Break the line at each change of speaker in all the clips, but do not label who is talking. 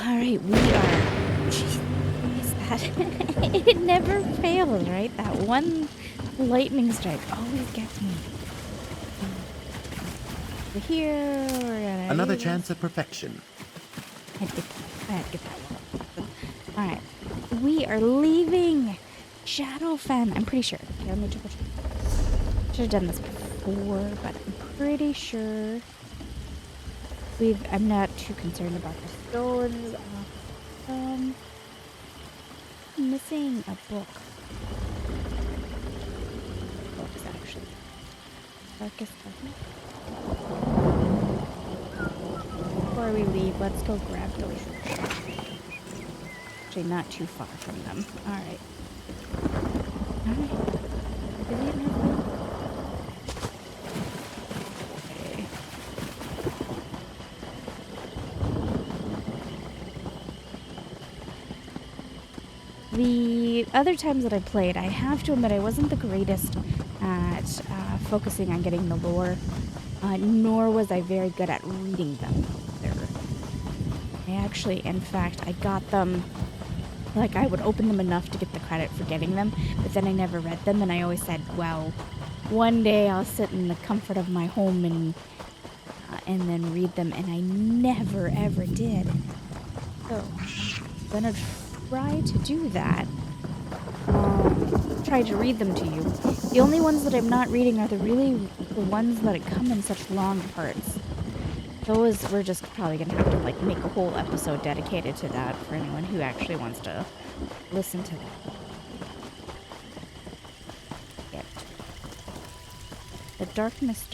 Alright, we are... Jeez, what is that? It never fails, right? That one lightning strike always gets me. Over here, we're gonna...
Another chance at perfection.
I had to get that one. Alright, we are leaving Shadowfen. I'm pretty sure. Okay, let me double check. Should have done this before, but I'm pretty sure I'm not too concerned about the stones. I'm missing a book. Books, actually. Darkest Darkness. Before we leave, let's go grab those. Actually, not too far from them. Alright. Alright. Is it now? Okay. The other times that I played, I have to admit I wasn't the greatest at focusing on getting the lore, nor was I very good at reading them. I actually, in fact, I got them, like I would open them enough to get the credit for getting them, but then I never read them, and I always said, well, one day I'll sit in the comfort of my home and then read them, and I never ever did. So, I'm gonna try to do that. Try to read them to you. The only ones that I'm not reading are the ones that come in such long parts. Those we're just probably gonna have to like make a whole episode dedicated to that for anyone who actually wants to listen to that. Yep. The darkness.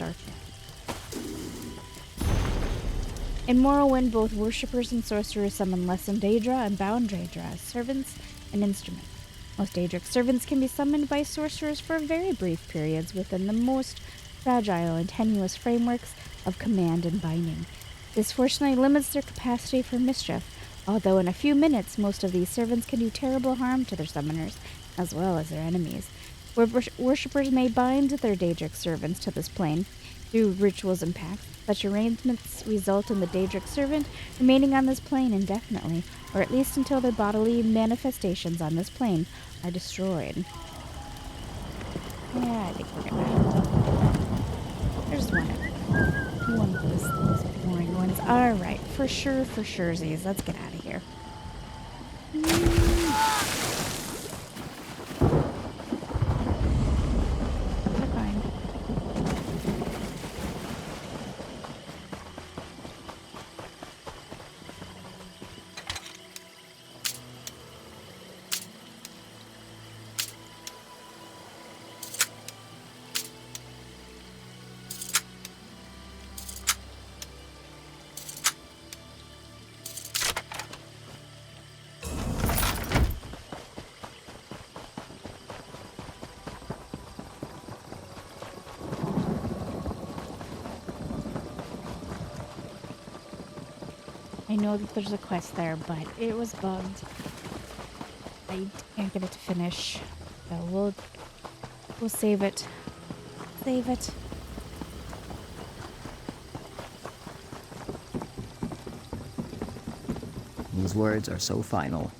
In Morrowind, both worshippers and sorcerers summon lessened Daedra and bound Daedra as servants and instruments. Most Daedric servants can be summoned by sorcerers for very brief periods within the most fragile and tenuous frameworks of command and binding. This fortunately limits their capacity for mischief, although in a few minutes most of these servants can do terrible harm to their summoners, as well as their enemies. Worshippers may bind their Daedric servants to this plane through rituals and pacts. Such arrangements result in the Daedric servant remaining on this plane indefinitely, or at least until their bodily manifestations on this plane are destroyed. Yeah, I think we're gonna... There's one of those boring ones. Alright, for sure, Z's. Let's get out of here. We're fine. I know that there's a quest there, but it was bugged. I can't get it to finish. So we'll save it. Save it.
These words are so final.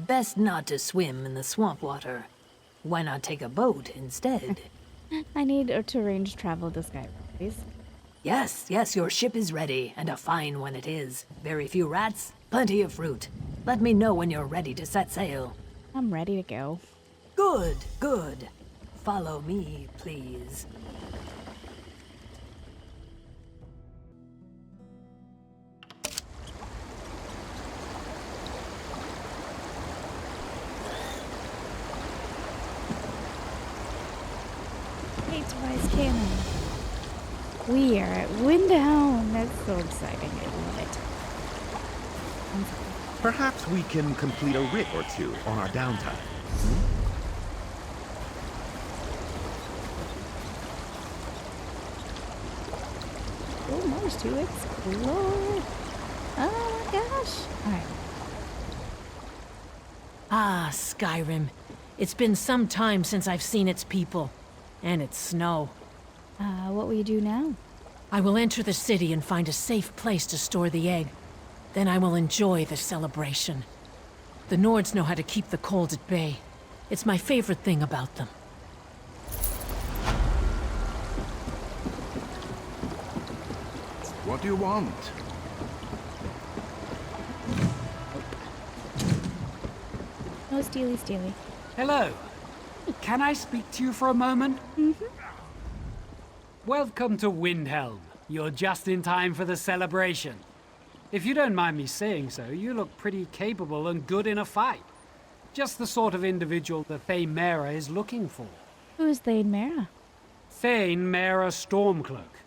Best not to swim in the swamp water. Why not take a boat instead?
I need to arrange travel this guy, please.
Yes, your ship is ready, and a fine one it is. Very few rats, plenty of fruit. Let me know when you're ready to set sail.
I'm ready to go.
Good. Follow me, please.
Rise Cannon. We are at Windhound. That's so exciting. I love it.
Perhaps we can complete a writ or two on our downtime.
Oh, Mars to explore. Oh my gosh. Alright.
Ah, Skyrim. It's been some time since I've seen its people. And its snow.
What will you do now?
I will enter the city and find a safe place to store the egg. Then I will enjoy the celebration. The Nords know how to keep the cold at bay. It's my favorite thing about them.
What do you want?
No, Steely, Steely.
Hello. Can I speak to you for a moment? Welcome to Windhelm. You're just in time for the celebration. If you don't mind me saying so, you look pretty capable and good in a fight. Just the sort of individual that Thane Mera is looking for.
Who's Thane Mera?
Thane Mera Stormcloak.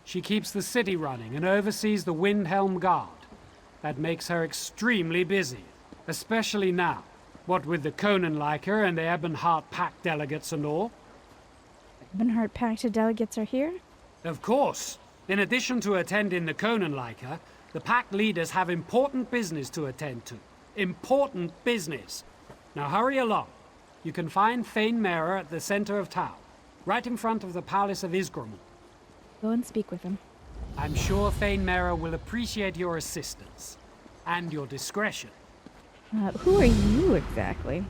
She keeps the city running and oversees the Windhelm Guard. That makes her extremely busy, especially now. What with the Conanliker and the Ebonheart Pact delegates and all.
Ebonheart Pact delegates are here?
Of course. In addition to attending the Conanliker, the Pact leaders have important business to attend to. Important business. Now hurry along. You can find Thane Mera at the center of town, right in front of the Palace of Isgramor.
Go and speak with him.
I'm sure Thane Mera will appreciate your assistance. And your discretion.
Who are you exactly?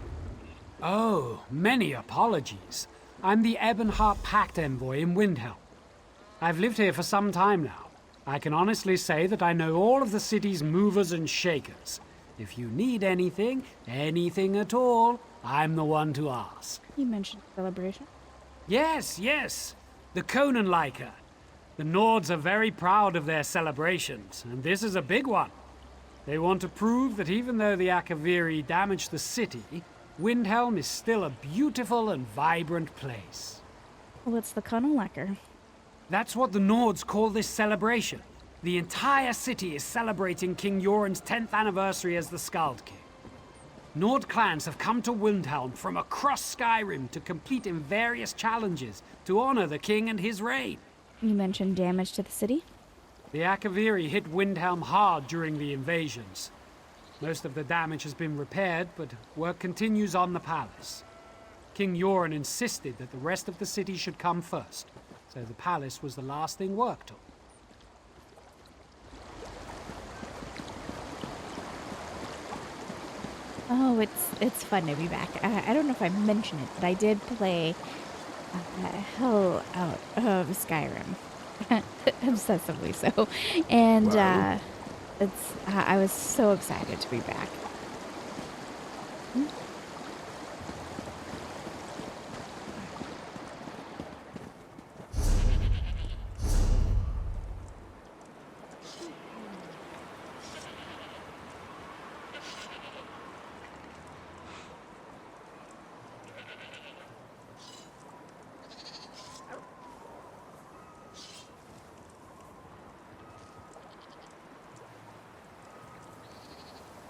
Oh, many apologies. I'm the Ebonheart Pact envoy in Windhelm. I've lived here for some time now. I can honestly say that I know all of the city's movers and shakers. If you need anything, anything at all, I'm the one to ask.
You mentioned celebration.
Yes, yes. The Conanliker. The Nords are very proud of their celebrations, and this is a big one. They want to prove that even though the Akaviri damaged the city, Windhelm is still a beautiful and vibrant place.
What's the Conanliker?
That's what the Nords call this celebration. The entire city is celebrating King Yoren's 10th anniversary as the Skald King. Nord clans have come to Windhelm from across Skyrim to compete in various challenges to honor the king and his reign.
You mentioned damage to the city?
The Akaviri hit Windhelm hard during the invasions. Most of the damage has been repaired, but work continues on the palace. King Yoren insisted that the rest of the city should come first, so the palace was the last thing worked on.
Oh, it's fun to be back. I don't know if I mentioned it, but I did play hell out of Skyrim. Obsessively so. And
Wow.
I was so excited to be back.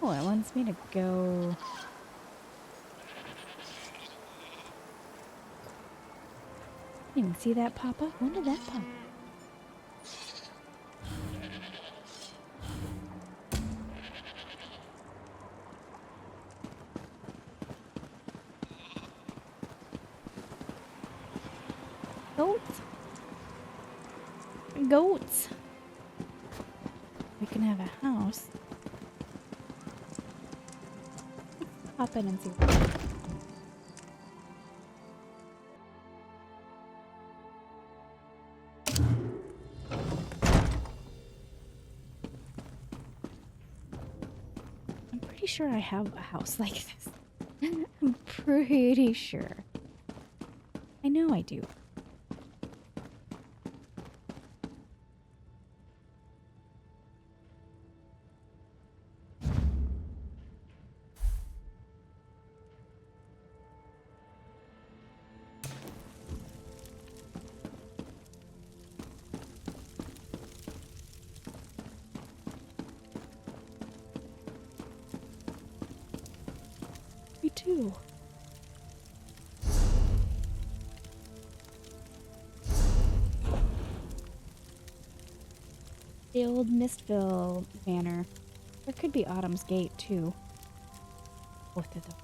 Oh, it wants me to go. You didn't see that pop up? When did that pop up? Goats. Goats. We can have a house. Hop in and see. I'm pretty sure I have a house like this. I'm pretty sure. I know I do. Me too. The old Mistville Manor. There could be Autumn's Gate, too. Both of them.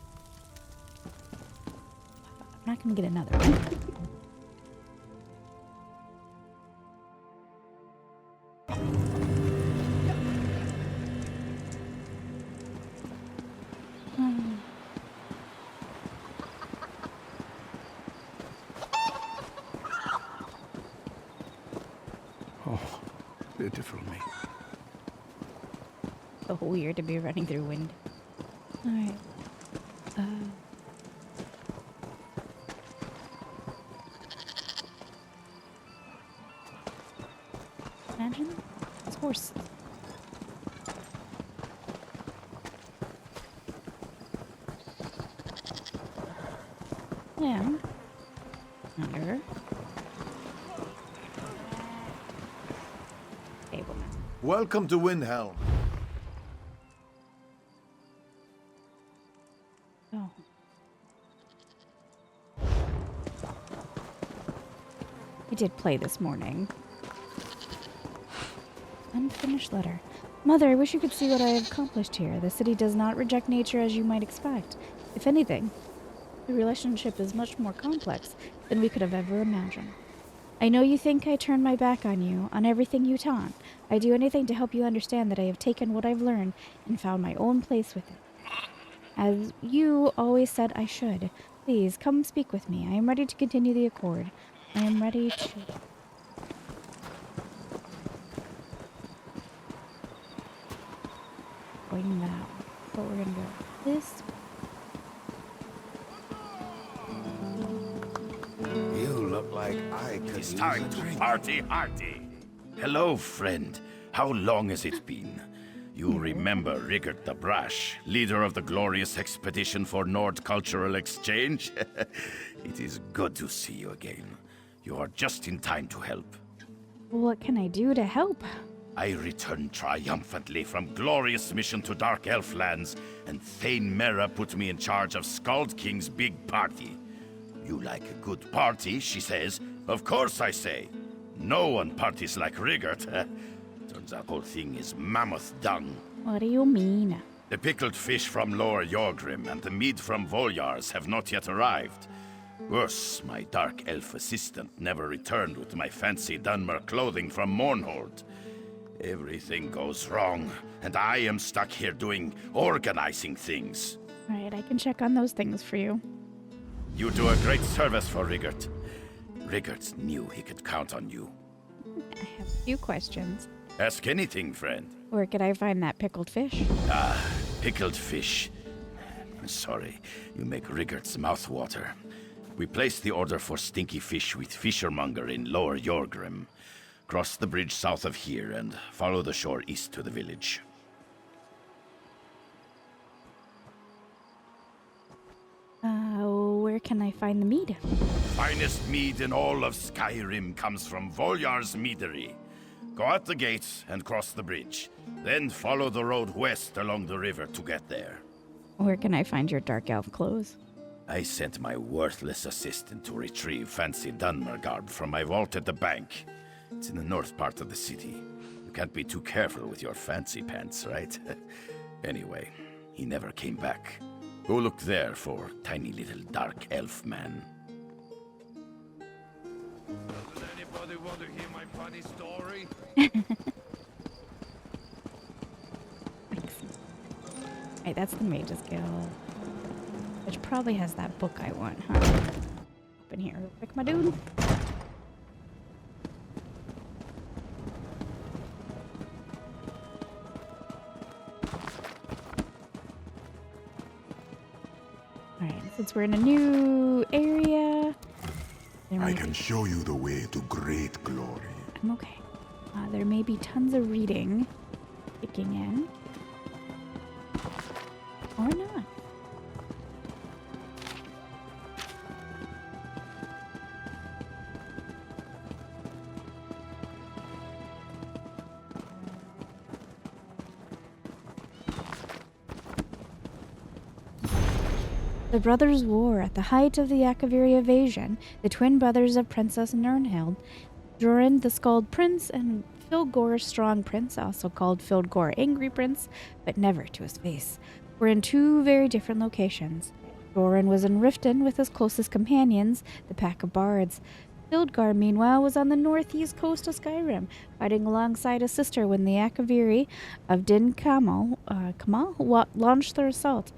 I'm not gonna get another one.
Oh, beautiful me.
So weird to be running through wind. Alright. Imagine it's horses. Yeah. Under. Table.
Welcome to Windhelm.
Oh. We did play this morning. Unfinished letter. Mother, I wish you could see what I have accomplished here. The city does not reject nature as you might expect. If anything, the relationship is much more complex than we could have ever imagined. I know you think I turned my back on you, on everything you taught. I do anything to help you understand that I have taken what I've learned and found my own place with it. As you always said I should. Please, come speak with me. I am ready to continue the accord. I am ready to... Going that. But we're gonna go this.
You look like I could
It's
use
time
a
to
drink.
party hardy. Hello, friend. How long has it been? You remember Rigert the Brash, leader of the glorious expedition for Nord Cultural Exchange? It is good to see you again. You are just in time to help.
What can I do to help?
I returned triumphantly from glorious mission to Dark Elf lands, and Thane Mera put me in charge of Skald King's big party. You like a good party, she says. Of course I say. No one parties like Rigert. Turns out whole thing is mammoth dung.
What do you mean?
The pickled fish from Lower Jorgrim and the mead from Voljars have not yet arrived. Worse, my dark elf assistant never returned with my fancy Dunmer clothing from Mournhold. Everything goes wrong, and I am stuck here doing organizing things.
Alright, I can check on those things for you.
You do a great service for Rigert. Rigert knew he could count on you.
I have a few questions.
Ask anything, friend.
Where could I find that pickled fish?
Pickled fish. Sorry, you make Rigert's mouth water. We placed the order for stinky fish with Fishermonger in Lower Jorgrim. Cross the bridge south of here and follow the shore east to the village.
Where can I find the mead?
Finest mead in all of Skyrim comes from Voljar's meadery. Go out the gate and cross the bridge. Then follow the road west along the river to get there.
Where can I find your dark elf clothes?
I sent my worthless assistant to retrieve fancy Dunmer garb from my vault at the bank. It's in the north part of the city. You can't be too careful with your fancy pants, right? Anyway, he never came back. Go look there for tiny little dark elf man.
Does anybody want to hear my funny story?
Alright, that's the Mage's Guild. Which probably has that book I want, huh? Up in here real quick, my dude. Alright, since we're in a new area...
I can show you the way to great glory.
I'm okay. There may be tons of reading kicking in. Or not. The brothers' war at the height of the Akaviri invasion, the twin brothers of Princess Nirnhild, Joran the Scald Prince and Filgor Strong Prince, also called Filgor Angry Prince, but never to his face, were in two very different locations. Joran was in Riften with his closest companions, the Pack of Bards. Fildgar, meanwhile, was on the northeast coast of Skyrim, fighting alongside his sister when the Akaviri of Din Kamal launched their assault.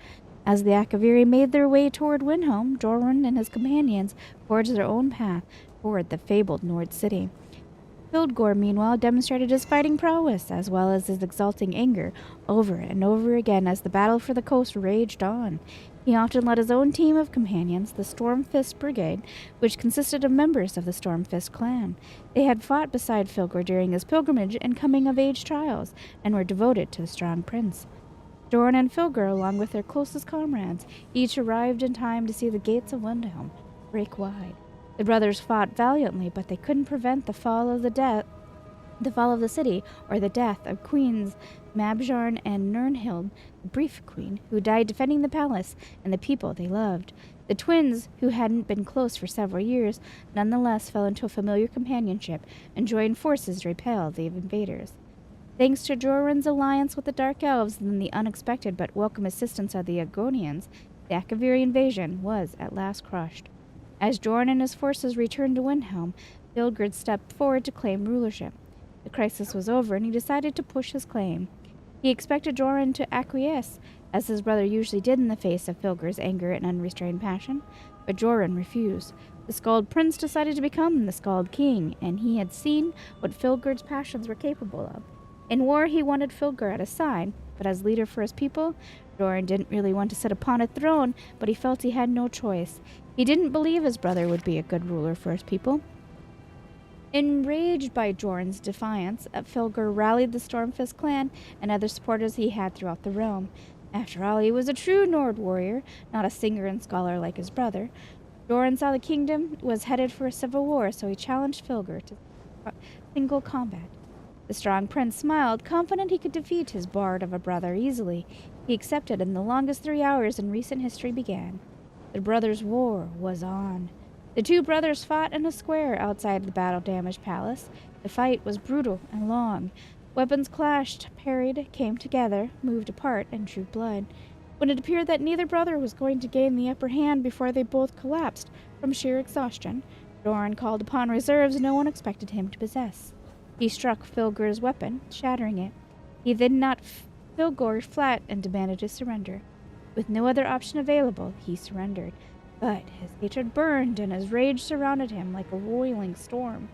As the Akaviri made their way toward Windhelm, Joran and his companions forged their own path toward the fabled Nord city. Fildgor, meanwhile, demonstrated his fighting prowess, as well as his exulting anger, over and over again as the battle for the coast raged on. He often led his own team of companions, the Stormfist Brigade, which consisted of members of the Stormfist clan. They had fought beside Filgor during his pilgrimage and coming-of-age trials, and were devoted to the strong prince. Joran and Filgor, along with their closest comrades, each arrived in time to see the gates of Windhelm break wide. The brothers fought valiantly, but they couldn't prevent the fall of the city, or the death of Queens Mabjarn and Nirnhild, the brief queen, who died defending the palace and the people they loved. The twins, who hadn't been close for several years, nonetheless fell into a familiar companionship and joined forces to repel the invaders. Thanks to Joran's alliance with the Dark Elves and the unexpected but welcome assistance of the Agonians, the Akaviri invasion was at last crushed. As Joran and his forces returned to Windhelm, Filgard stepped forward to claim rulership. The crisis was over, and he decided to push his claim. He expected Joran to acquiesce, as his brother usually did in the face of Filgard's anger and unrestrained passion, but Joran refused. The Scald Prince decided to become the Scald King, and he had seen what Filgard's passions were capable of. In war, he wanted Filgard at his side, but as leader for his people, Joran didn't really want to sit upon a throne, but he felt he had no choice. He didn't believe his brother would be a good ruler for his people. Enraged by Joran's defiance, Filgard rallied the Stormfist clan and other supporters he had throughout the realm. After all, he was a true Nord warrior, not a singer and scholar like his brother. Joran saw the kingdom was headed for a civil war, so he challenged Filgard to single combat. The strong prince smiled, confident he could defeat his bard of a brother easily. He accepted, and the longest 3 hours in recent history began. The brothers' war was on. The two brothers fought in a square outside the battle-damaged palace. The fight was brutal and long. Weapons clashed, parried, came together, moved apart, and drew blood. When it appeared that neither brother was going to gain the upper hand before they both collapsed from sheer exhaustion, Joran called upon reserves no one expected him to possess. He struck Filgard's weapon, shattering it. He then knocked Filgard flat and demanded his surrender. With no other option available, he surrendered. But his hatred burned, and his rage surrounded him like a roiling storm.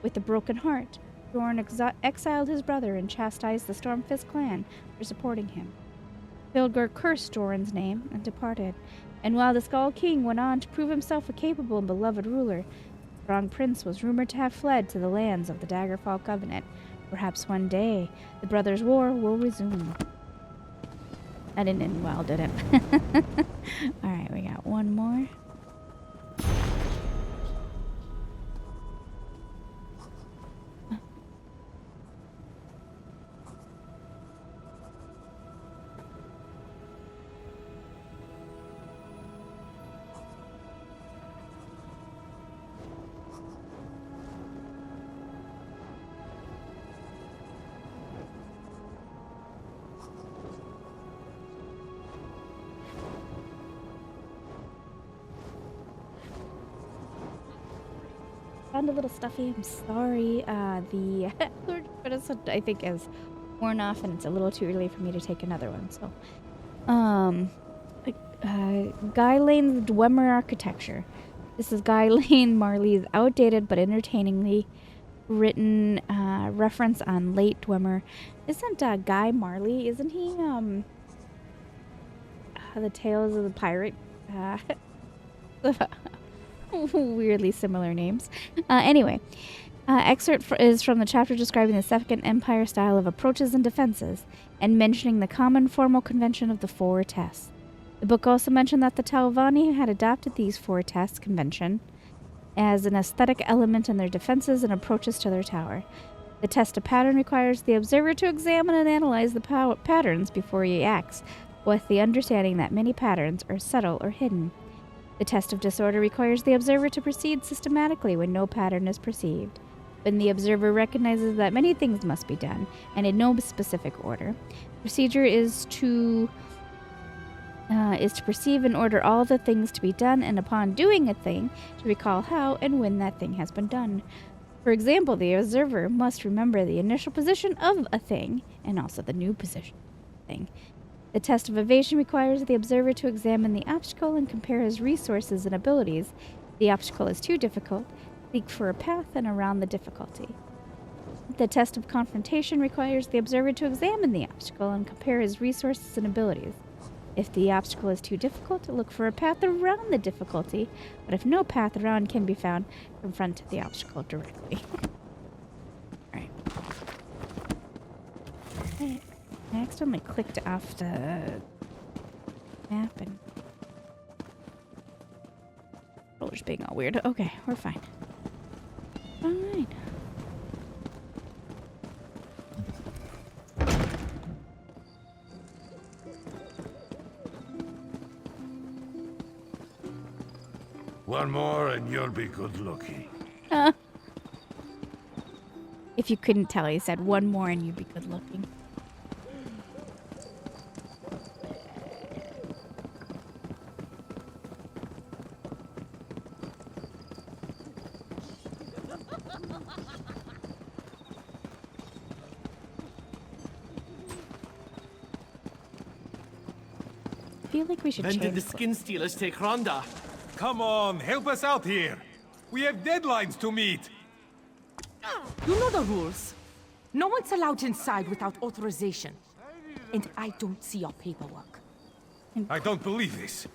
With a broken heart, Joran exiled his brother and chastised the Stormfist clan for supporting him. Filgard cursed Joran's name and departed, and while the Skull King went on to prove himself a capable and beloved ruler, the strong prince was rumored to have fled to the lands of the Daggerfall Covenant. Perhaps one day, the brothers' war will resume. That didn't end well, did it? Alright, we got one more. Found a little stuffy. I'm sorry. The episode I think is worn off, and it's a little too early for me to take another one. So, Guy Lane's Dwemer architecture. This is Guy Lane Marley's outdated but entertainingly written reference on late Dwemer. Isn't Guy Marley? Isn't he the Tales of the Pirate? Weirdly similar names. Anyway, excerpt is from the chapter describing the Second Empire style of approaches and defenses, and mentioning the common formal convention of the 4 tests. The book also mentioned that the Telvanni had adopted these 4 tests convention as an aesthetic element in their defenses and approaches to their tower. The test of pattern requires the observer to examine and analyze the patterns before he acts. with the understanding that many patterns are subtle or hidden. The test of disorder requires the observer to proceed systematically when no pattern is perceived. When the observer recognizes that many things must be done, and in no specific order, the procedure is to perceive and order all the things to be done, and upon doing a thing, to recall how and when that thing has been done. For example, the observer must remember the initial position of a thing, and also the new position of a thing. The test of evasion requires the observer to examine the obstacle and compare his resources and abilities. If the obstacle is too difficult, seek for a path and around the difficulty. The test of confrontation requires the observer to examine the obstacle and compare his resources and abilities. If the obstacle is too difficult, look for a path around the difficulty, but if no path around can be found, confront the obstacle directly. Alright. I accidentally clicked off the map and roller's being all weird. Okay, we're fine. Fine.
One more and you'll be good looking.
If you couldn't tell, he said one more and you'd be good looking. I feel like we should
When
change.
did the skin stealers take Ronda?
Come on, help us out here. We have deadlines to meet.
You know the rules. No one's allowed inside without authorization. And I don't see your paperwork.
I don't believe this.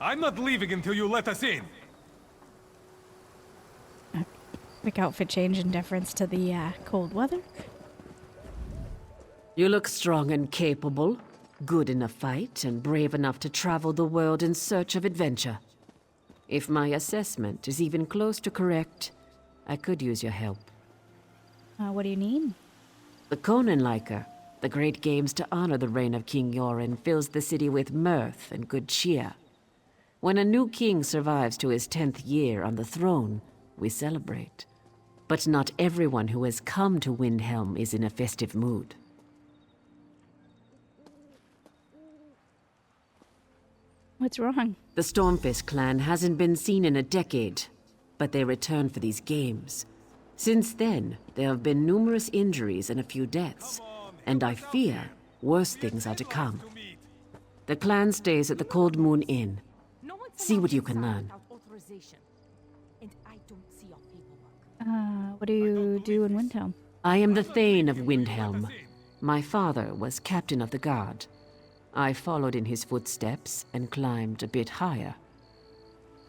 I'm not leaving until you let us in.
Quick outfit change in deference to the cold weather.
You look strong and capable, good in a fight, and brave enough to travel the world in search of adventure. If my assessment is even close to correct, I could use your help.
What do you need?
The Conanliker, the great games to honor the reign of King Yoren, fills the city with mirth and good cheer. When a new king survives to his 10th year on the throne, we celebrate. But not everyone who has come to Windhelm is in a festive mood.
What's wrong?
The Stormfist clan hasn't been seen in a decade, but they return for these games. Since then, there have been numerous injuries and a few deaths, and I fear worse things are to come. The clan stays at the Cold Moon Inn. See what you can learn.
What do you do in Windhelm?
I am the Thane of Windhelm. My father was captain of the guard. I followed in his footsteps and climbed a bit higher.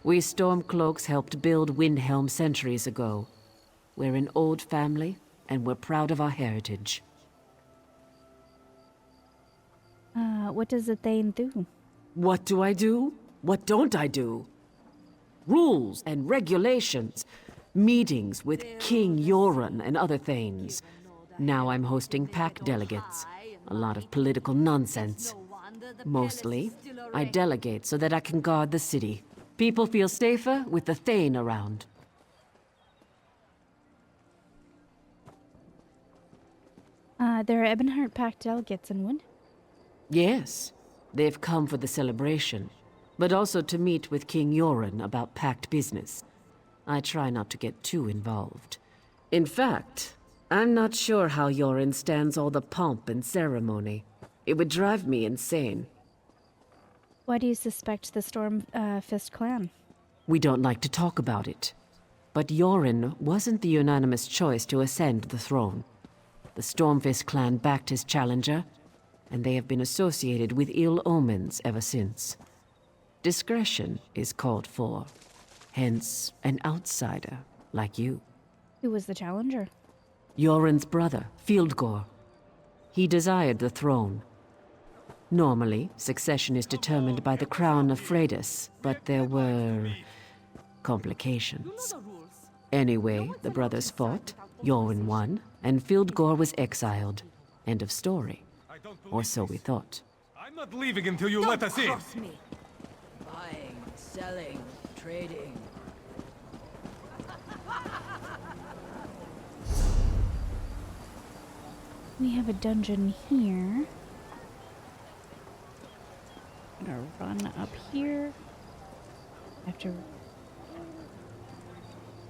We Stormcloaks helped build Windhelm centuries ago. We're an old family, and we're proud of our heritage.
What does the Thane do?
What do I do? What don't I do? Rules and regulations. Meetings with King Yoren and other Thanes. Now I'm hosting pack delegates. A lot of political nonsense. Mostly, I delegate so that I can guard the city. People feel safer with the Thane around.
There are Ebonheart Pack delegates in Wind?
Yes, they've come for the celebration, but also to meet with King Yoren about packed business. I try not to get too involved. In fact, I'm not sure how Yoren stands all the pomp and ceremony. It would drive me insane.
Why do you suspect the Stormfist clan?
We don't like to talk about it. But Yoren wasn't the unanimous choice to ascend the throne. The Stormfist clan backed his challenger, and they have been associated with ill omens ever since. Discretion is called for. Hence, an outsider like you.
Who was the challenger?
Yoren's brother, Fieldgore. He desired the throne. Normally, succession is determined by the crown of Freydis, but there were complications. Anyway, the brothers fought, Yoren won, and Fieldgore was exiled. End of story. Or so we thought.
not leaving until you let us in.
Me.
Buying, selling, trading.
We have a dungeon here. I'm gonna run up here.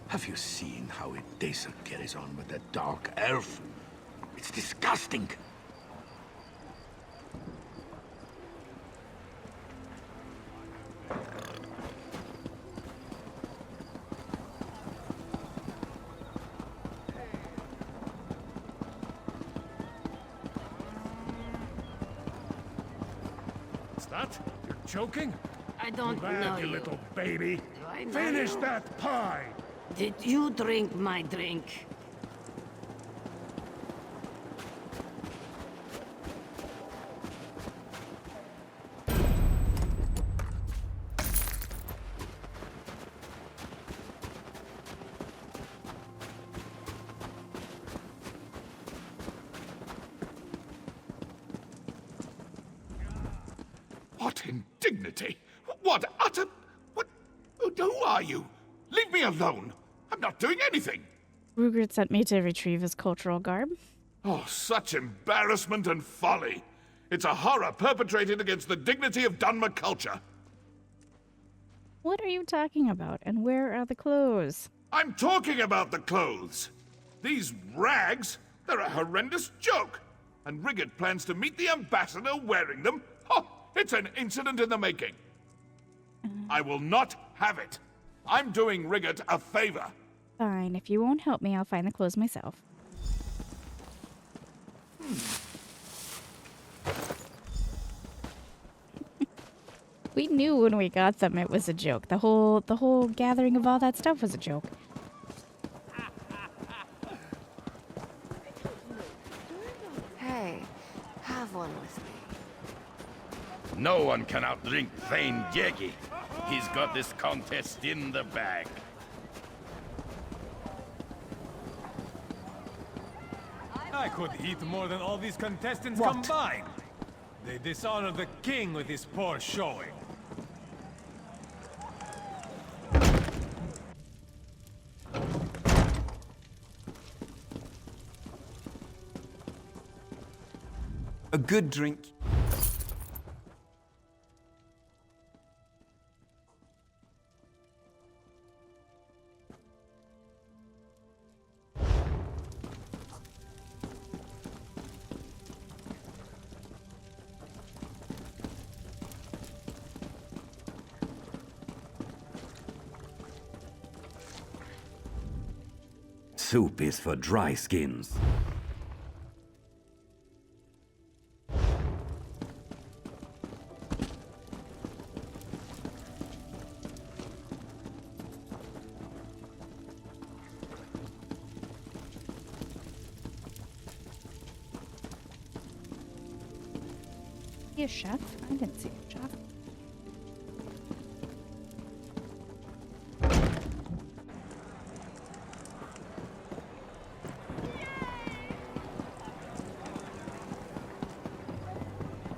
Have you seen how Edessa carries on with that dark elf? It's disgusting.
What's that? You're choking?
I don't
Too bad,
know
you
you.
little baby.
Do I know
Finish
you?
that pie!
Did you drink my drink?
What indignity! What utter... What... Who are you? Leave me alone! I'm not doing anything!
Rugert sent me to retrieve his cultural garb.
Oh, such embarrassment and folly! It's a horror perpetrated against the dignity of Dunmer culture!
What are you talking about, and where are the clothes?
I'm talking about the clothes! These rags, they're a horrendous joke! And Rigott plans to meet the ambassador wearing them? Oh, it's an incident in the making! I will not have it! I'm doing Rigott a favor!
Fine, if you won't help me, I'll find the clothes myself. We knew when we got them it was a joke. The whole gathering of all that stuff was a joke.
Hey, have one with me.
No one can outdrink Thane Yegi. He's got this contest in the bag.
I could eat more than all these contestants
What?
combined. They dishonor the king with this poor showing.
A good drink.
Soup is for dry skins.
See a chef? I didn't see a chef.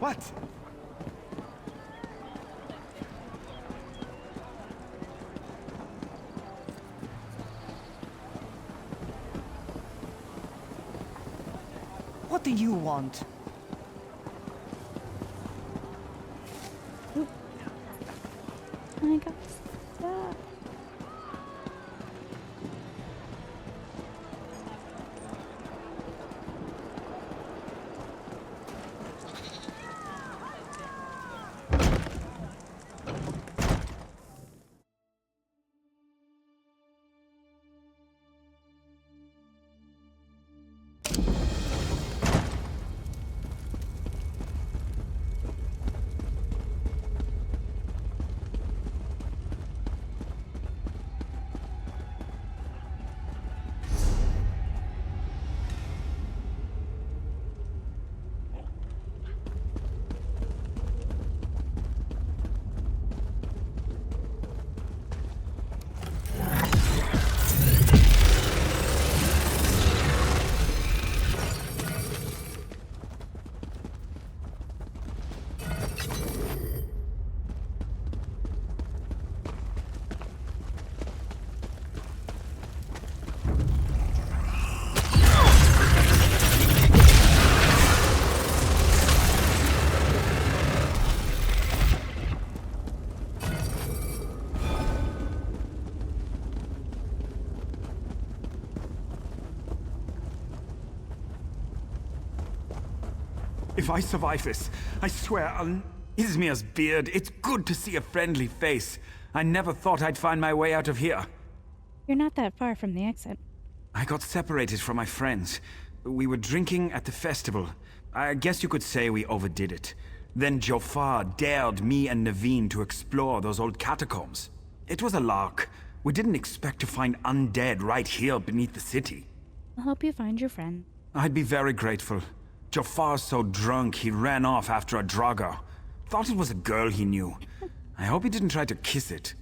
What? What do you want?
I got stuck.
if I survive this, I swear I'll... Izmir's beard, it's good to see a friendly face. I never thought I'd find my way out of here.
You're not that far from the exit.
I got separated from my friends. We were drinking at the festival. I guess you could say we overdid it. Then Jafar dared me and Naveen to explore those old catacombs. It was a lark. We didn't expect to find undead right here beneath the city.
I'll help you find your friend.
I'd be very grateful. Jafar's so drunk he ran off after a Draga. Thought it was a girl he knew. I hope he didn't try to kiss it.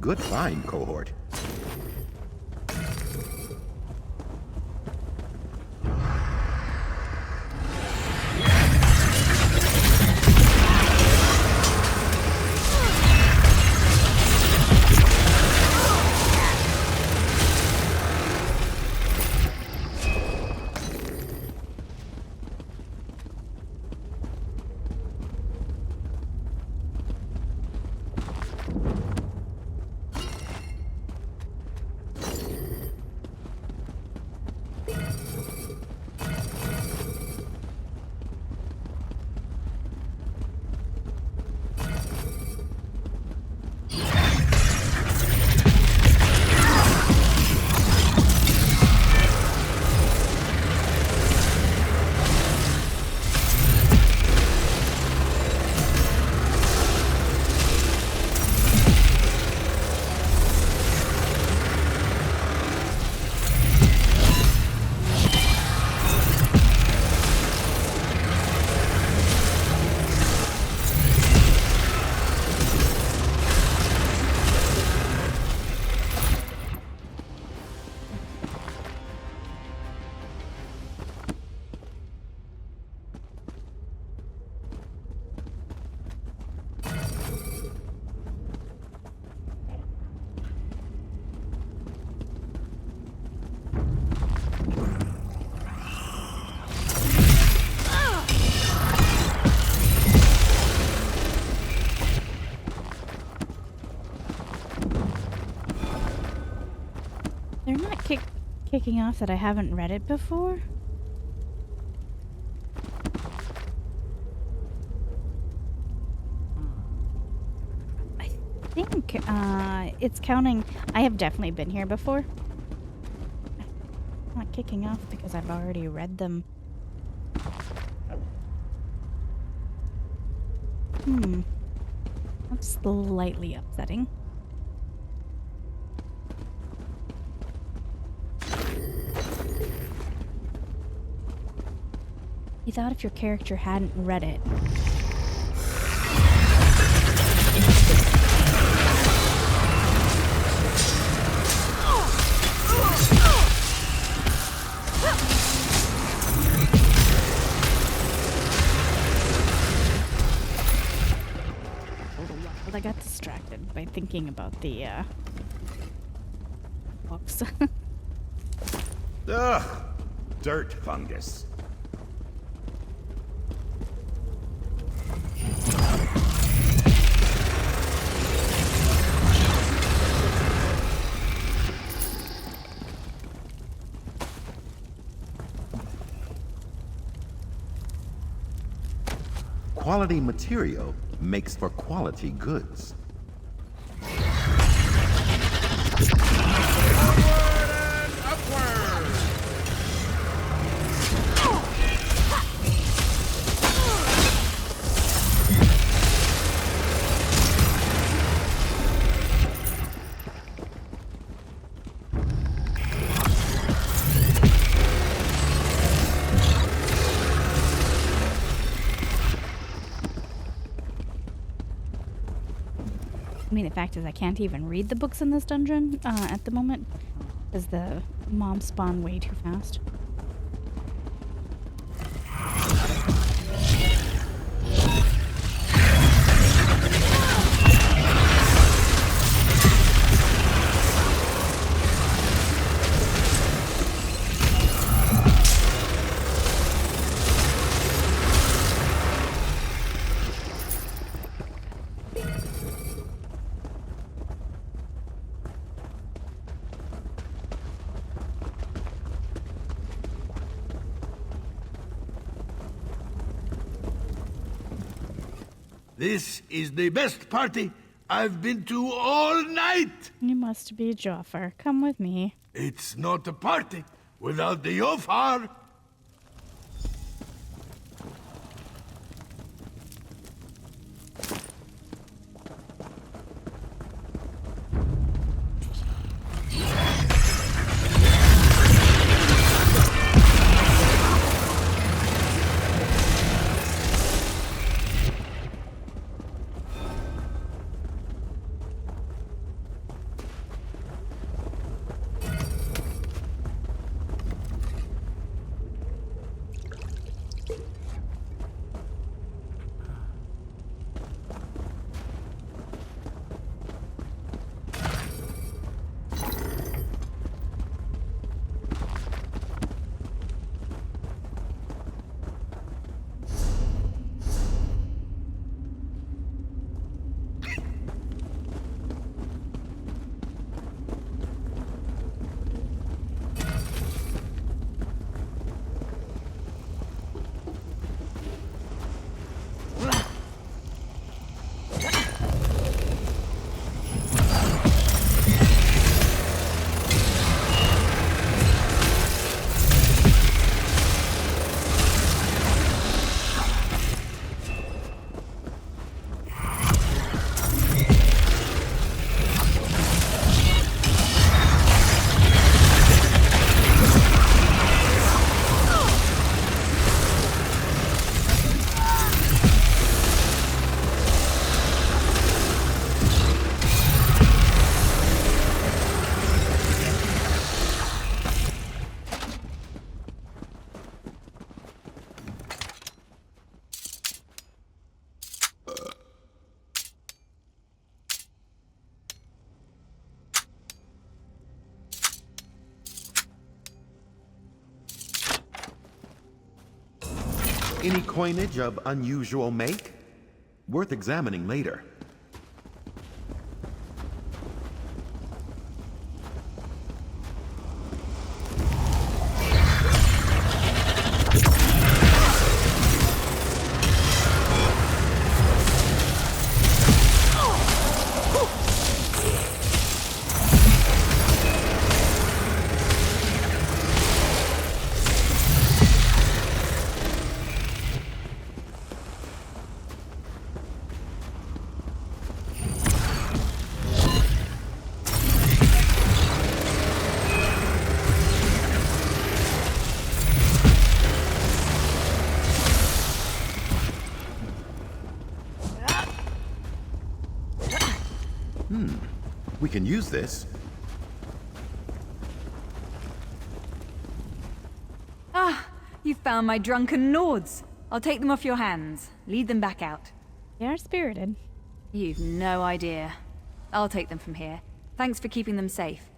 Good find, cohort.
They're not kicking off that I haven't read it before. I think it's counting. I have definitely been here before. Not kicking off because I've already read them. That's slightly upsetting. You thought if your character hadn't read it. Well, I got distracted by thinking about the books.
Ugh! Dirt fungus. Quality material makes for quality goods.
I mean, the fact is I can't even read the books in this dungeon at the moment because the mobs spawn way too fast.
This is the best party I've been to all night!
You must be Joffer. Come with me.
It's not a party without the Jofar!
Any coinage of unusual make? Worth examining later. We can use this.
Ah, you found my drunken Nords. I'll take them off your hands. Lead them back out.
They are spirited.
You've no idea. I'll take them from here. Thanks for keeping them safe.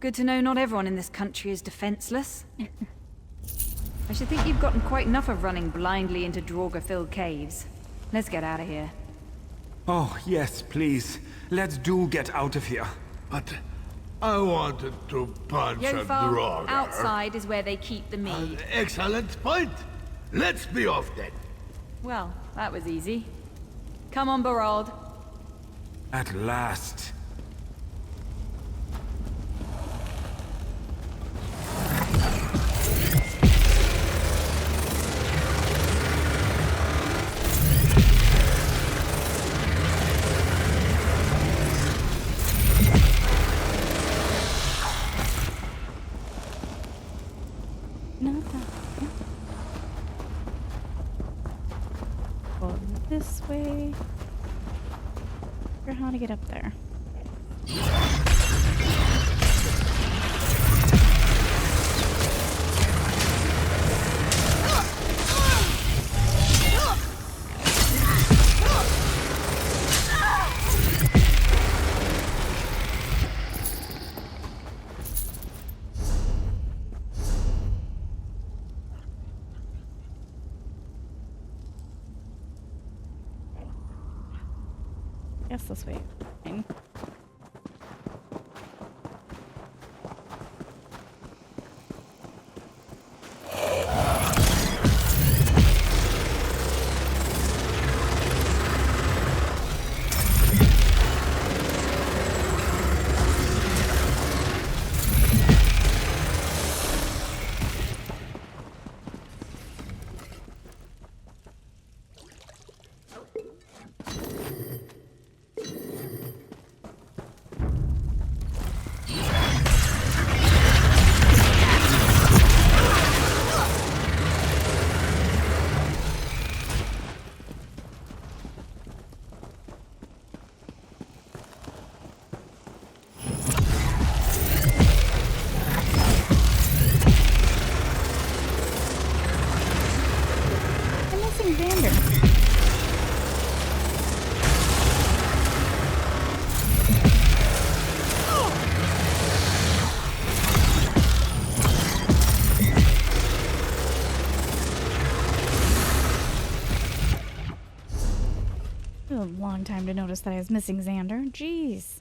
Good to know not everyone in this country is defenseless. I should think you've gotten quite enough of running blindly into Draugr-filled caves. Let's get out of here.
Oh, yes, please. Let's do get out of here.
But I wanted to punch a
Jofar,
Draugr.
outside is where they keep the mead.
Excellent point. Let's be off then.
Well, that was easy. Come on, Barald.
At last.
This way. Or how to get up there. Guess this way. Fine. It was a long time to notice that I was missing Xander. Jeez.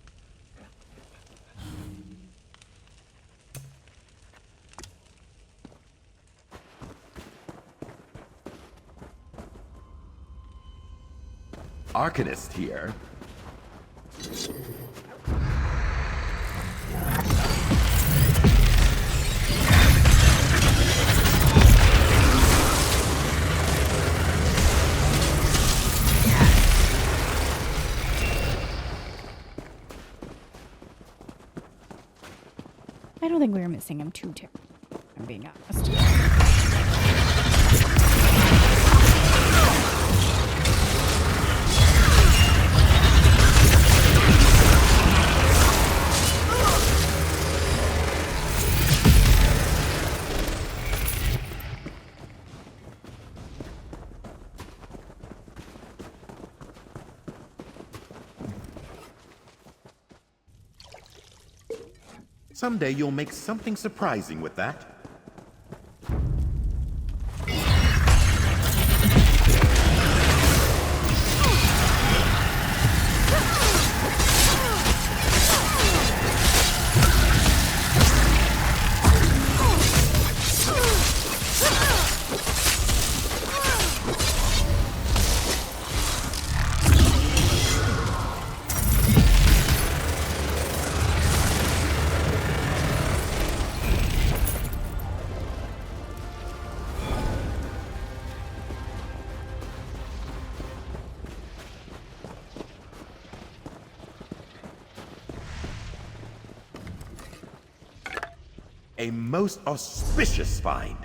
Arcanist here.
I don't think we were missing him too terribly, if I'm being honest.
Someday you'll make something surprising with that. A most auspicious find.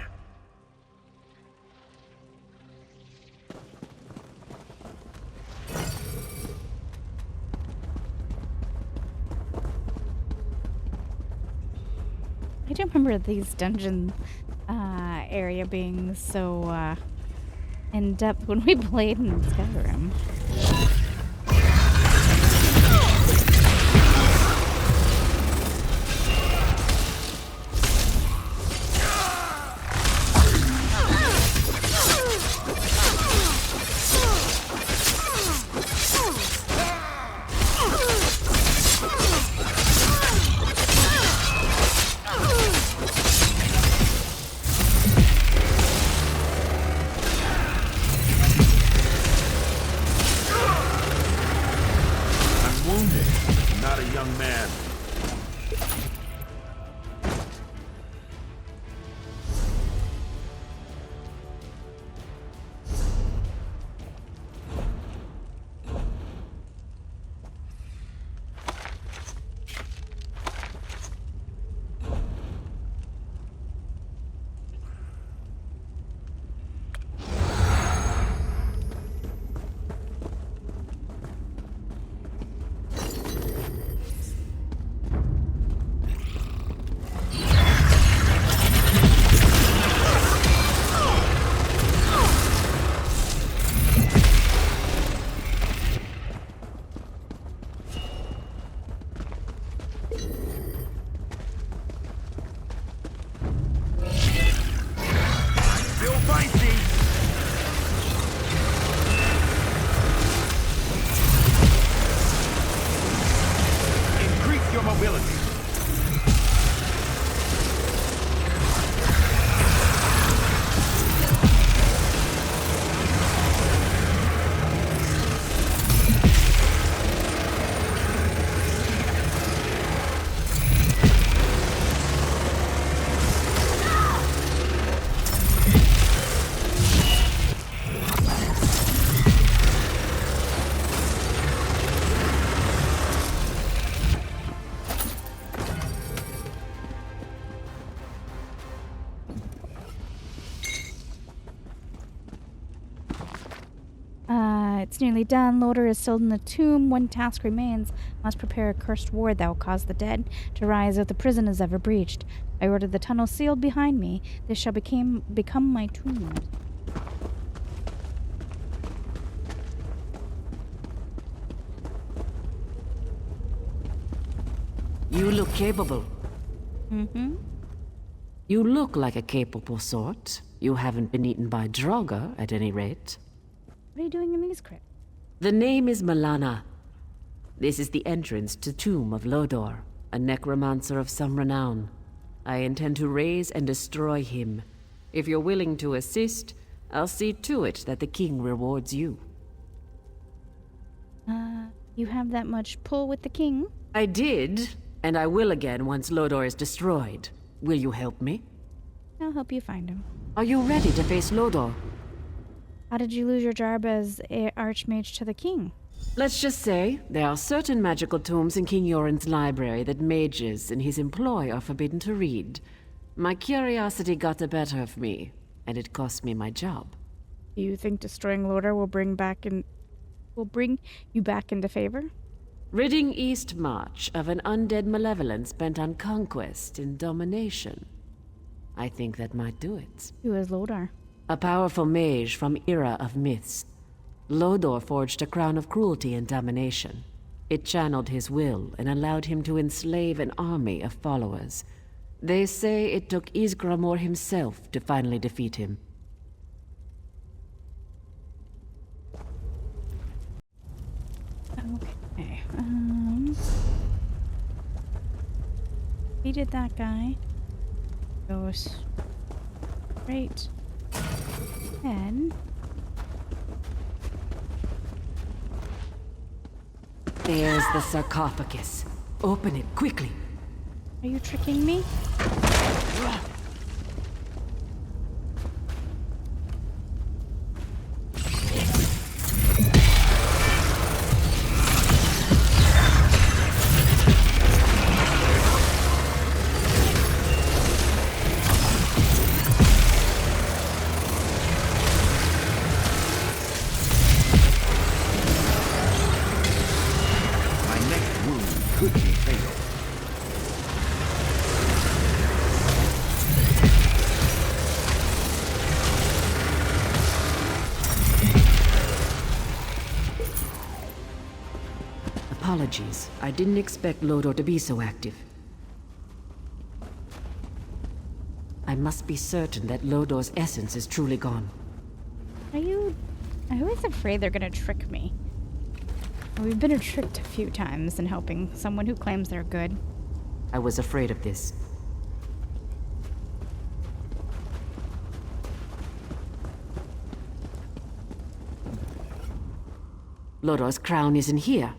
I do remember these dungeon area being so in depth when we played in Skyrim. It's nearly done. Loader is still in the tomb. One task remains. Must prepare a cursed ward that will cause the dead to rise if the prison is ever breached. I ordered the tunnel sealed behind me. This shall become my tomb.
You look capable.
Mm-hmm.
You look like a capable sort. You haven't been eaten by Draugr, at any rate.
What are you doing in these crypts?
The name is Malana. This is the entrance to Tomb of Lodor, a necromancer of some renown. I intend to raise and destroy him. If you're willing to assist, I'll see to it that the king rewards you.
You have that much pull with the king?
I did, and I will again once Lodor is destroyed. Will you help me?
I'll help you find him.
Are you ready to face Lodor?
How did you lose your job as Archmage to the king?
Let's just say there are certain magical tomes in King Yoren's library that mages in his employ are forbidden to read. My curiosity got the better of me, and it cost me my job.
Do you think destroying Lodor will bring you back into favor?
Ridding Eastmarch of an undead malevolence bent on conquest and domination. I think that might do it.
Who is Lodor?
A powerful mage from Era of Myths. Lodor forged a crown of cruelty and domination. It channeled his will and allowed him to enslave an army of followers. They say it took Ysgramor himself to finally defeat him.
Okay. He did that guy. Goes straight. And
there's the sarcophagus. Open it quickly.
Are you tricking me?
Apologies. I didn't expect Lodor to be so active. I must be certain that Lodor's essence is truly gone.
I'm always afraid they're gonna trick me. We've been tricked a few times in helping someone who claims they're good.
I was afraid of this. Lodor's crown isn't here.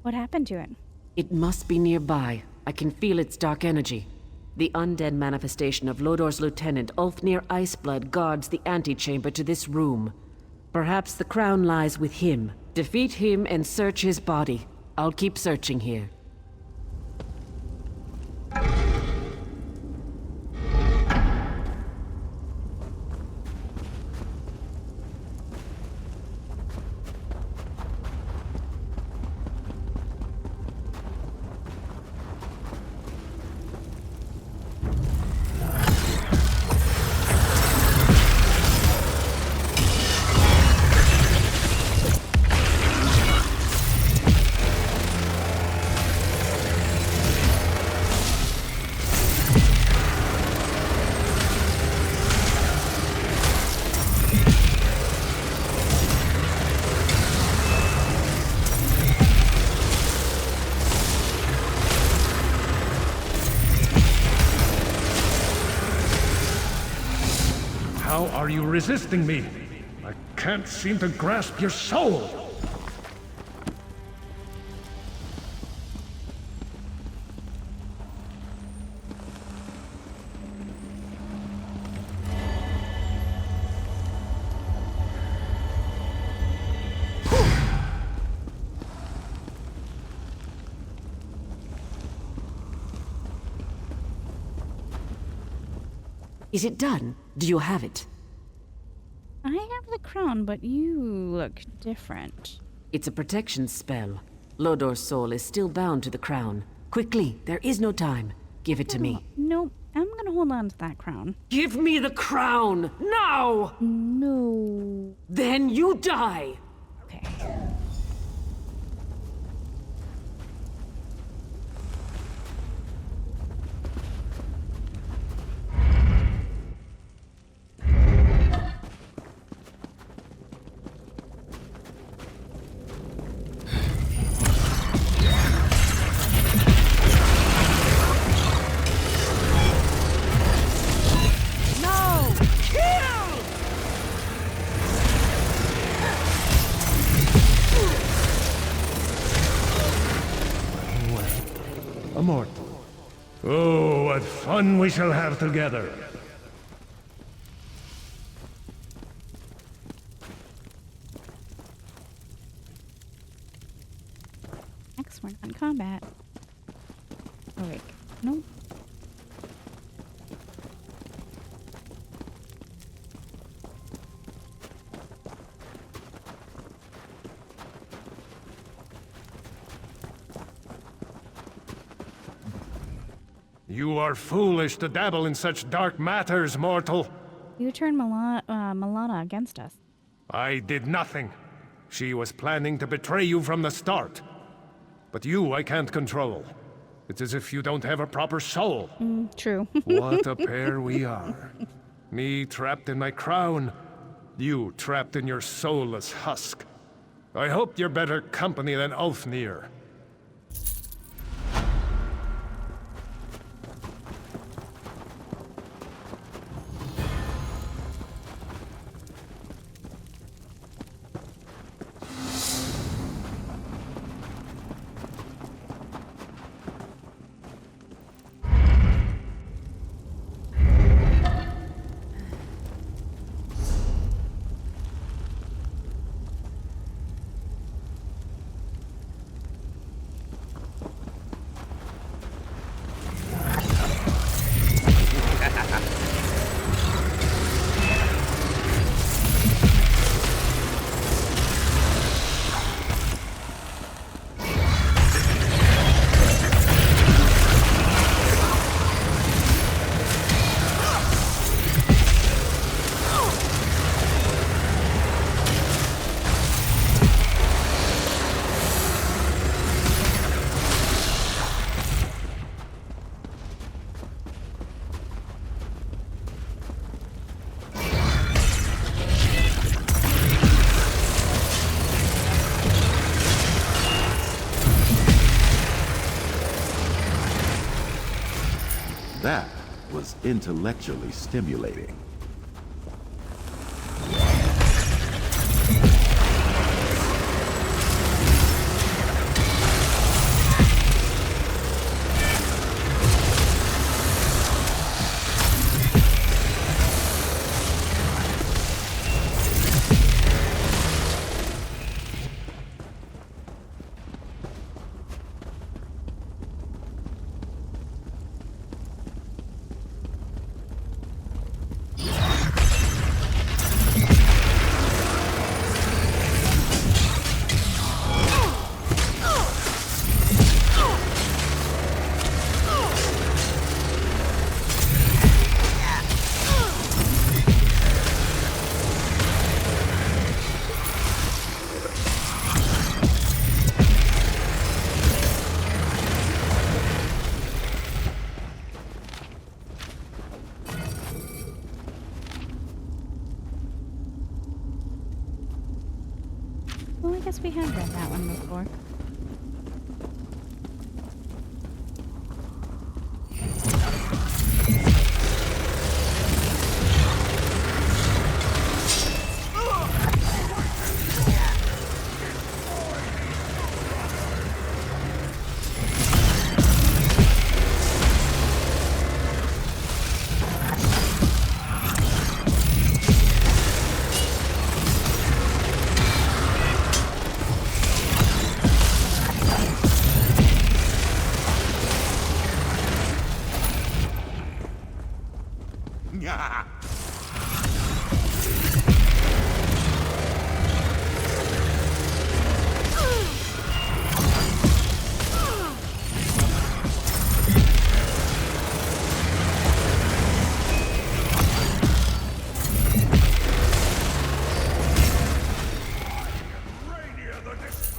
What happened to it?
It must be nearby. I can feel its dark energy. The undead manifestation of Lodor's lieutenant, Ulfnir Iceblood, guards the antechamber to this room. Perhaps the crown lies with him. Defeat him and search his body. I'll keep searching here.
How are you resisting me? I can't seem to grasp your soul!
Is it done? Do you have it?
I have the crown, but you look different.
It's a protection spell. Lodor's soul is still bound to the crown. Quickly, there is no time. Give it to me.
No, I'm gonna hold on to that crown.
Give me the crown! Now!
No.
Then you die!
Okay.
mortal. Oh, what fun we shall have together.
Next, we're not in combat. Oh, wait. Nope.
You are foolish to dabble in such dark matters, mortal.
You turned Milana against us.
I did nothing. She was planning to betray you from the start. But you I can't control. It's as if you don't have a proper soul.
True.
What a pair we are. Me trapped in my crown, you trapped in your soulless husk. I hope you're better company than Ulfnir.
That was intellectually stimulating.
Well, I guess we have read that one before.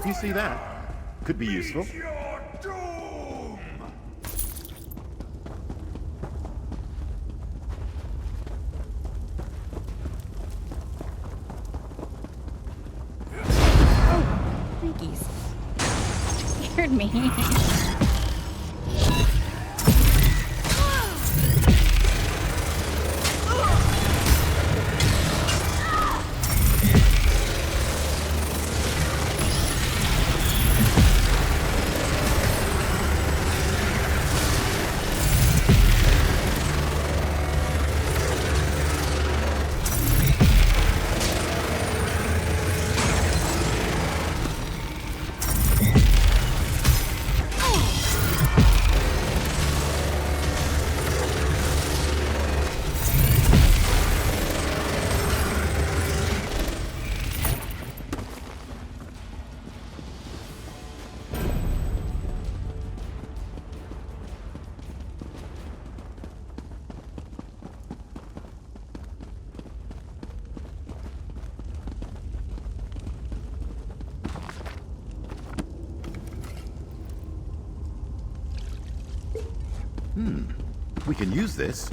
You see that? Could be useful.
Thankies. Scared me.
We can use this.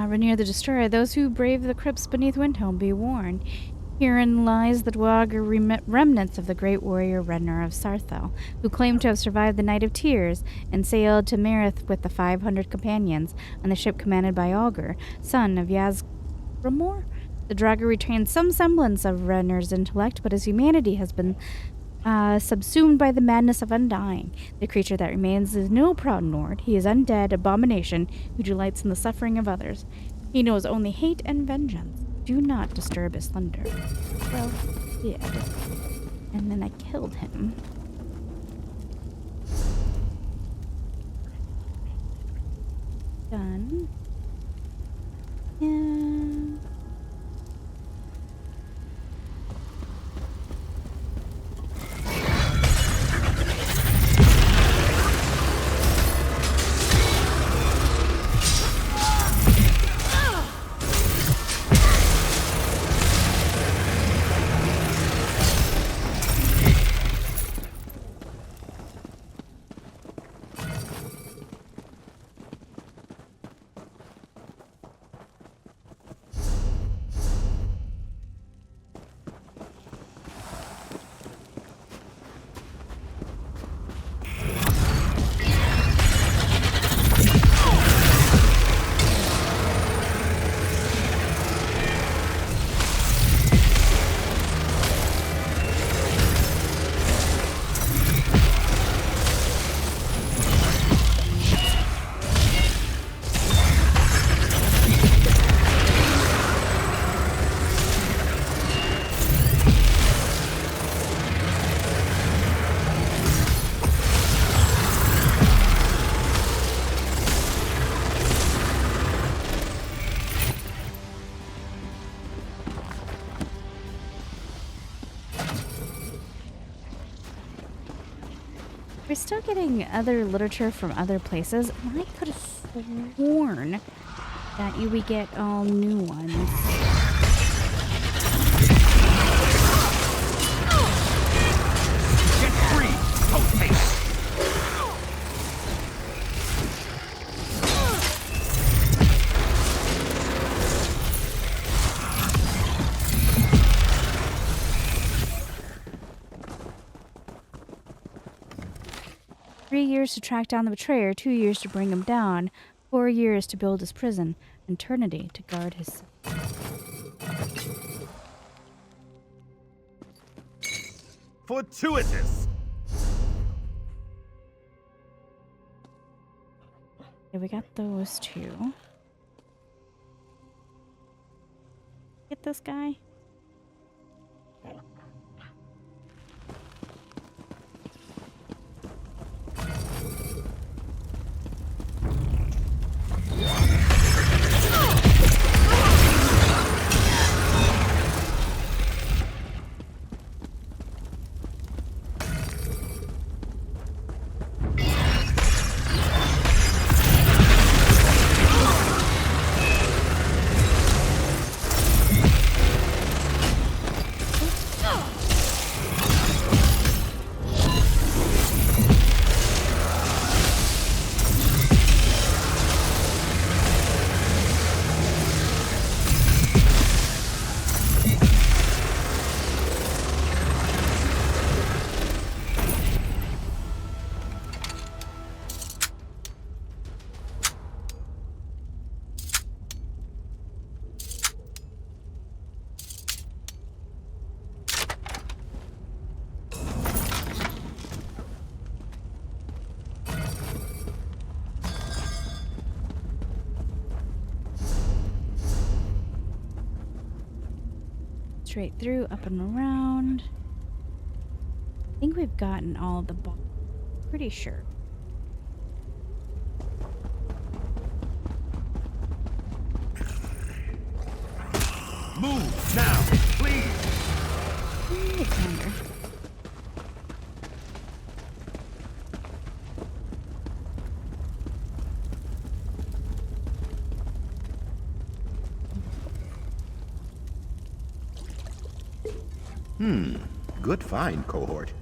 Rainier the Destroyer, those who brave the crypts beneath Windhelm, be warned. Herein lies the Dwagger remnants of the great warrior Renner of Sarthel, who claimed to have survived the Night of Tears and sailed to Marith with the 500 companions on the ship commanded by Augur, son of Yazgramor. The Draugr retained some semblance of Renner's intellect, but his humanity has been subsumed by the madness of undying. The creature that remains is no proud Nord. He is undead abomination who delights in the suffering of others. He knows only hate and vengeance. Do not disturb his thunder. Well, he did. And then I killed him. Done. Yeah. We're still getting other literature from other places, and I could have sworn that you would get all new ones.
Get free! Post-haste!
3 years to track down the betrayer, 2 years to bring him down, 4 years to build his prison, eternity to guard his...
Fortuitous!
Okay, we got those two. Get this guy. straight through, up and around. I think we've gotten all of the balls. Pretty sure.
Move now, please.
Alexander.
Good find, cohort.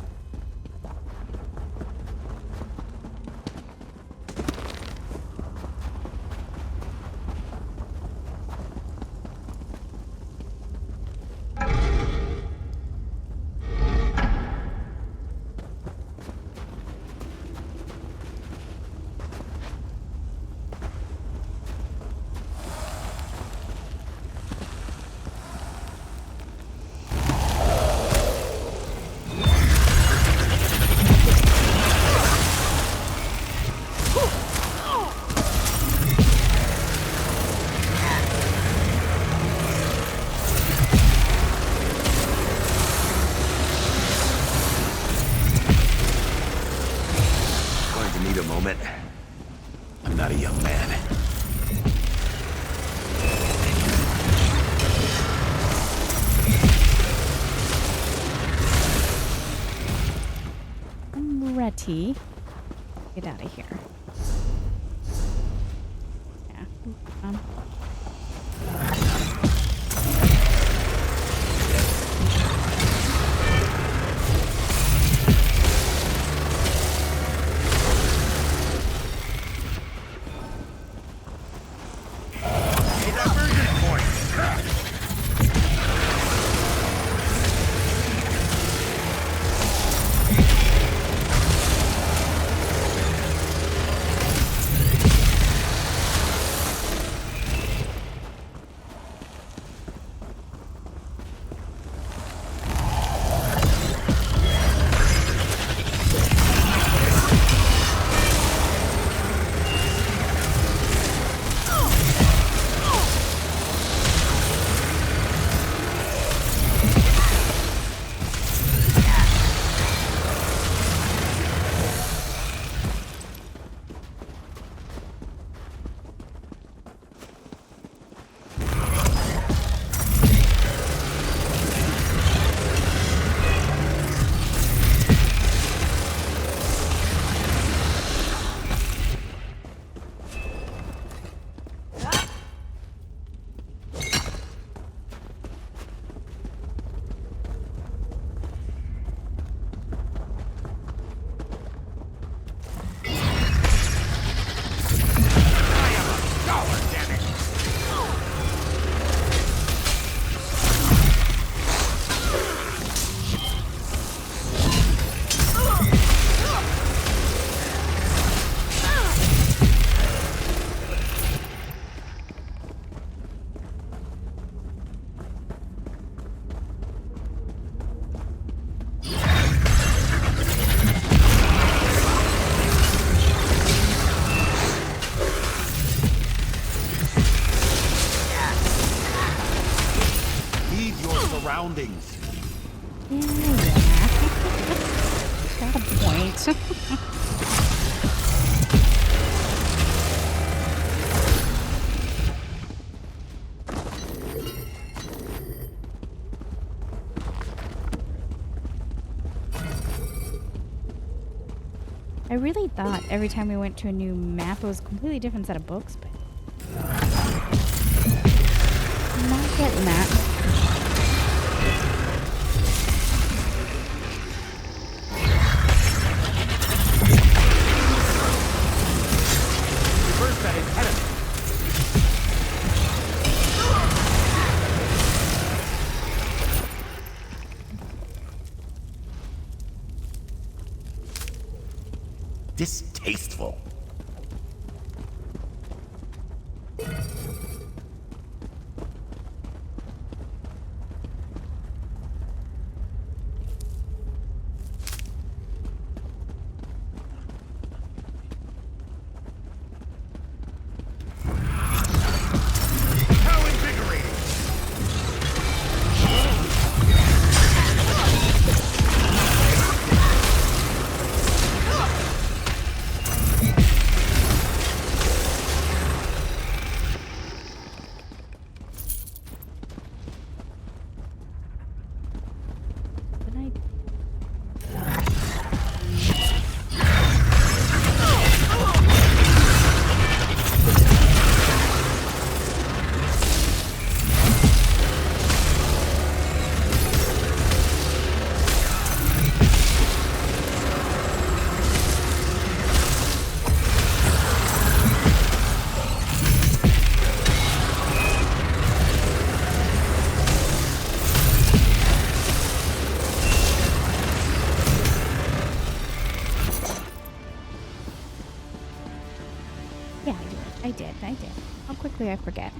I'm not a young man.
I'm ready. Get out of here. Yeah.
Surroundings.
Yeah. Got a point. I really thought every time we went to a new map it was a completely different set of books, but I'm not getting that.
Distasteful. How invigorating!
I forget.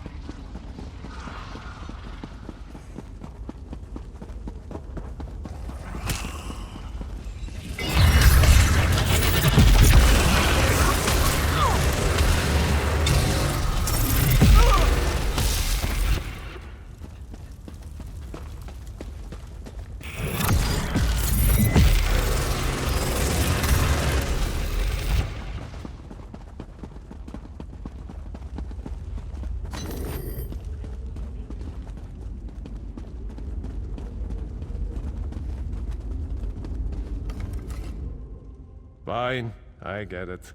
Fine, I get it.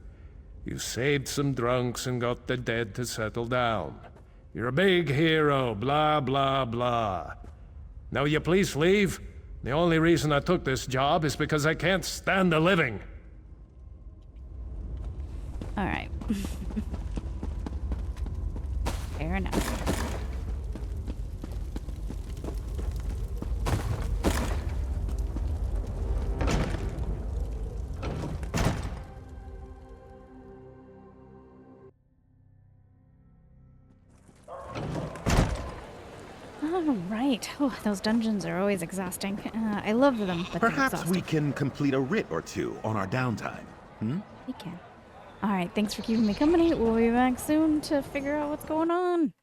You saved some drunks and got the dead to settle down. You're a big hero, blah, blah, blah. Now will you please leave? The only reason I took this job is because I can't stand the living.
Alright. Fair enough. Alright. Oh, those dungeons are always exhausting. I love them, but
perhaps we can complete a writ or two on our downtime. Hmm?
We can. Alright, thanks for keeping me company. We'll be back soon to figure out what's going on.